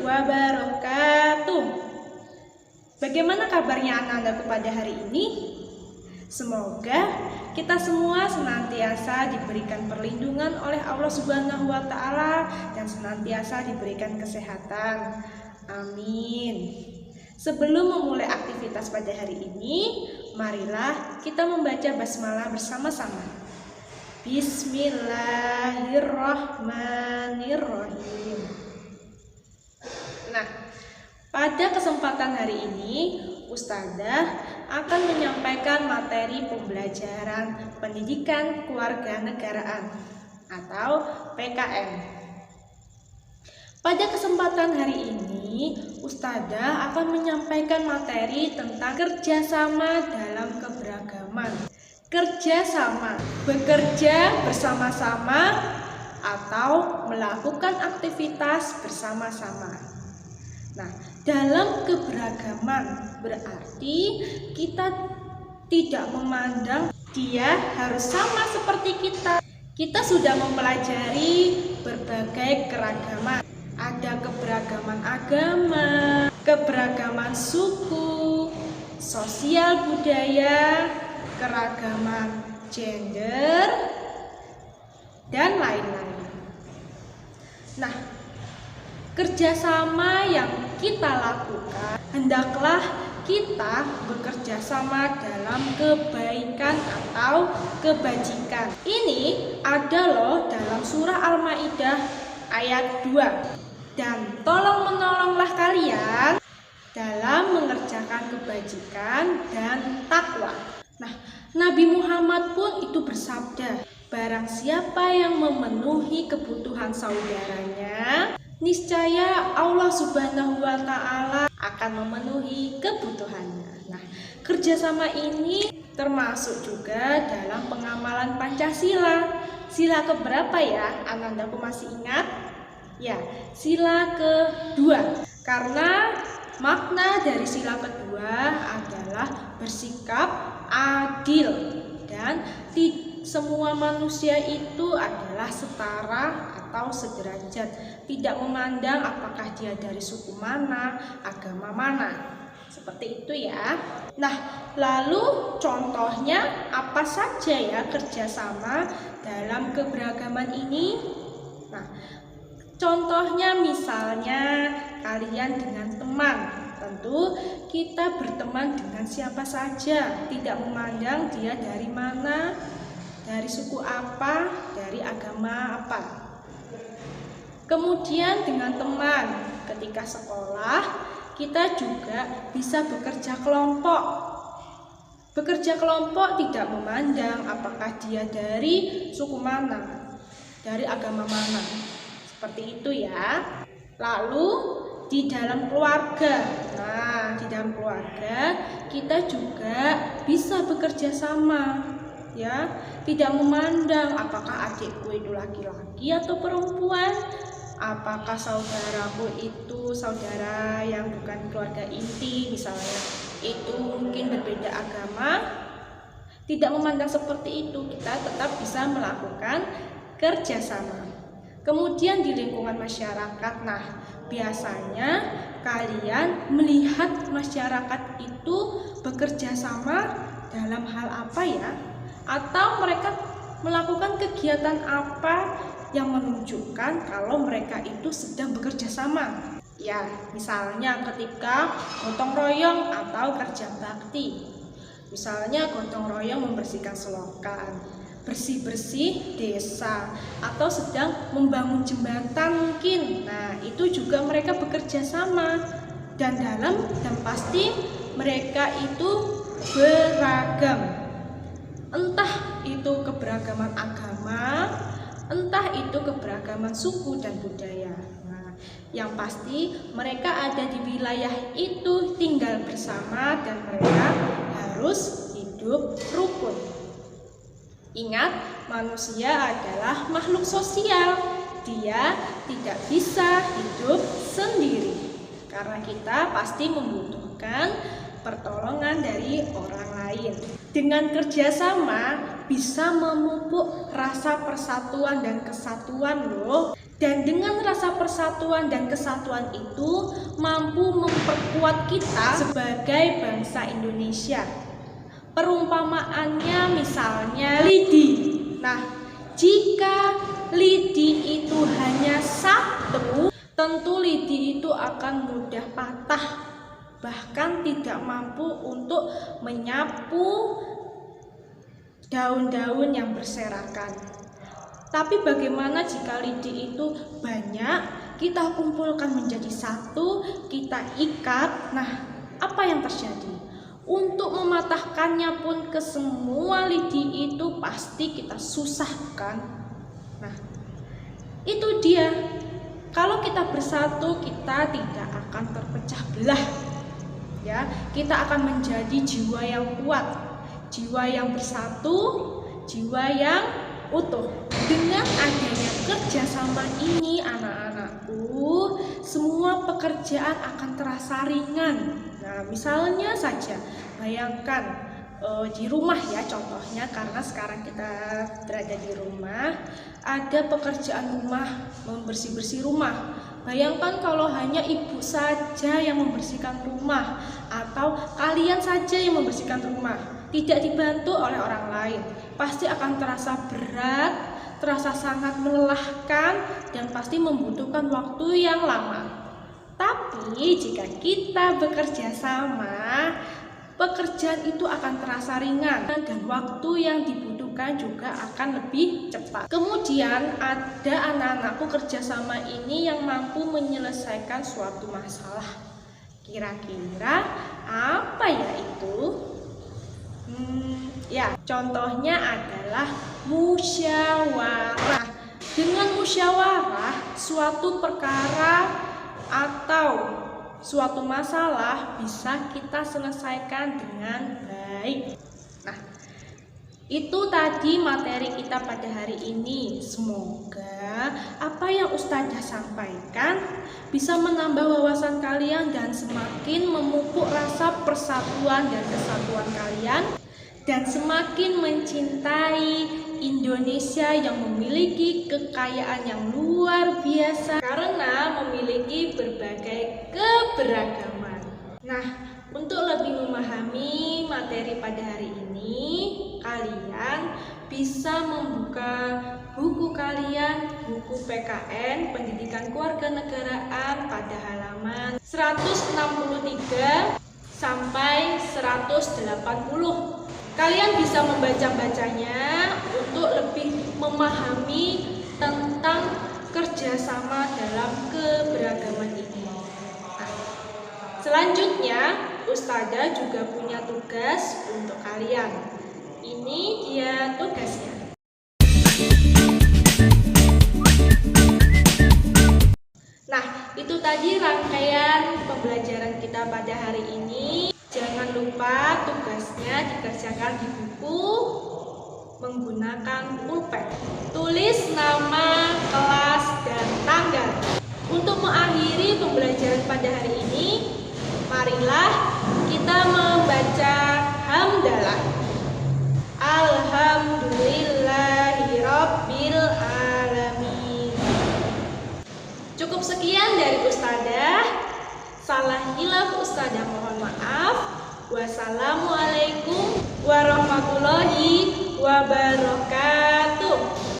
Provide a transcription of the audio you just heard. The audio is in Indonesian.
wabarakatuh. Bagaimana kabarnya anak-anakku pada hari ini? Semoga kita semua senantiasa diberikan perlindungan oleh Allah Subhanahu wa Ta'ala dan senantiasa diberikan kesehatan. Amin. Sebelum memulai aktivitas pada hari ini, marilah kita membaca basmalah bersama-sama. Bismillahirrahmanirrahim. Nah, pada kesempatan hari ini, Ustadzah akan menyampaikan materi pembelajaran pendidikan kewarganegaraan atau PKN. Pada kesempatan hari ini, Ustadzah akan menyampaikan materi tentang kerjasama dalam keberagaman. Kerjasama, bekerja bersama-sama atau melakukan aktivitas bersama-sama. Nah, dalam keberagaman berarti kita tidak memandang dia harus sama seperti kita. Kita sudah mempelajari berbagai keragaman. Ada keberagaman agama, keberagaman suku, sosial budaya, keragaman gender, dan lain-lain. Nah, kerjasama yang kita lakukan, hendaklah kita bekerja sama dalam kebaikan atau kebajikan. Ini ada loh dalam surah Al-Maidah ayat 2. Dan tolong-menolonglah kalian dalam mengerjakan kebajikan dan takwa. Nah, Nabi Muhammad pun itu bersabda, barang siapa yang memenuhi kebutuhan saudaranya, niscaya Allah Subhanahu wa Ta'ala akan memenuhi kebutuhannya. Nah, kerjasama ini termasuk juga dalam pengamalan Pancasila. Sila keberapa ya? Anak-anakku masih ingat? Ya, sila kedua. Karena makna dari sila kedua adalah bersikap adil dan semua manusia itu adalah setara atau sederajat, tidak memandang apakah dia dari suku mana, agama mana. Seperti itu ya. Nah, lalu contohnya apa saja ya kerjasama dalam keberagaman ini? Nah, contohnya misalnya kalian dengan teman. Tentu kita berteman dengan siapa saja, tidak memandang dia dari mana, dari suku apa, dari agama apa. Kemudian dengan teman, ketika sekolah, kita juga bisa bekerja kelompok. Bekerja kelompok tidak memandang apakah dia dari suku mana, dari agama mana. Seperti itu ya. Lalu di dalam keluarga. Nah, di dalam keluarga kita juga bisa bekerja sama, ya. Tidak memandang apakah adikku itu laki-laki atau perempuan, apakah saudaraku itu saudara yang bukan keluarga inti, misalnya itu mungkin berbeda agama. Tidak memandang seperti itu, kita tetap bisa melakukan kerjasama. Kemudian di lingkungan masyarakat, nah biasanya kalian melihat masyarakat itu bekerja sama dalam hal apa ya? Atau mereka melakukan kegiatan apa yang menunjukkan kalau mereka itu sedang bekerja sama? Ya, misalnya ketika gotong royong atau kerja bakti. Misalnya gotong royong membersihkan selokan, bersih-bersih desa, atau sedang membangun jembatan mungkin. Nah, itu juga mereka bekerja sama. Dan pasti mereka itu beragam. Entah itu keberagaman agama, entah itu keberagaman suku dan budaya. Nah, yang pasti mereka ada di wilayah itu tinggal bersama dan mereka harus hidup rukun. Ingat, manusia adalah makhluk sosial. Dia tidak bisa hidup sendiri. Karena kita pasti membutuhkan pertolongan dari orang lain. Dengan kerjasama bisa memupuk rasa persatuan dan kesatuan loh. Dan dengan rasa rasa persatuan dan kesatuan itu mampu memperkuat kita sebagai bangsa Indonesia. Perumpamaannya misalnya lidi. Nah, jika lidi itu hanya satu, tentu lidi itu akan mudah patah, bahkan tidak mampu untuk menyapu daun-daun yang berserakan. Tapi bagaimana jika lidi itu banyak, kita kumpulkan menjadi satu, kita ikat. Nah, apa yang terjadi? Untuk mematahkannya pun ke semua lidi itu pasti kita susahkan. Nah, itu dia. Kalau kita bersatu, kita tidak akan terpecah belah. Ya, kita akan menjadi jiwa yang kuat, jiwa yang bersatu, jiwa yang utuh. Dengan adanya kerjasama ini, anak-anakku, semua pekerjaan akan terasa ringan. Nah, misalnya saja, bayangkan di rumah ya, contohnya karena sekarang kita berada di rumah, ada pekerjaan rumah, membersih-bersih rumah. Bayangkan kalau hanya ibu saja yang membersihkan rumah, atau kalian saja yang membersihkan rumah, tidak dibantu oleh orang lain, pasti akan terasa berat, terasa sangat melelahkan, dan pasti membutuhkan waktu yang lama. Tapi jika kita bekerja sama, pekerjaan itu akan terasa ringan dan waktu yang dibutuhkan juga akan lebih cepat. Kemudian ada anak-anakku kerjasama ini yang mampu menyelesaikan suatu masalah. Kira-kira apa ya itu? Ya, contohnya adalah musyawarah. Dengan musyawarah, suatu perkara atau suatu masalah bisa kita selesaikan dengan baik. Nah, itu tadi materi kita pada hari ini. Semoga apa yang Ustazah sampaikan bisa menambah wawasan kalian dan semakin memupuk rasa persatuan dan kesatuan kalian, dan semakin mencintai Indonesia yang memiliki kekayaan yang luar biasa karena memiliki berbagai keberagaman. Nah, untuk lebih memahami materi pada hari ini, kalian bisa membuka buku kalian, buku PKN Pendidikan Kewarganegaraan pada halaman 163 sampai 180. Kalian bisa membaca-bacanya untuk lebih memahami tentang kerjasama dalam keberagaman ini. Nah, selanjutnya, Ustazah juga punya tugas untuk kalian. Ini dia tugasnya. Nah, itu tadi rangkaian pembelajaran kita pada hari ini. Jangan lupa tugasnya dikerjakan di buku menggunakan pulpen. Tulis nama, kelas, dan tanggal. Untuk mengakhiri pembelajaran pada hari ini, marilah kita membaca hamdalah. Alhamdulillahirabbil alamin. Cukup sekian dari Ustazah. Salah hilaf Ustazah mohon maaf. Wassalamualaikum warahmatullahi wabarakatuh.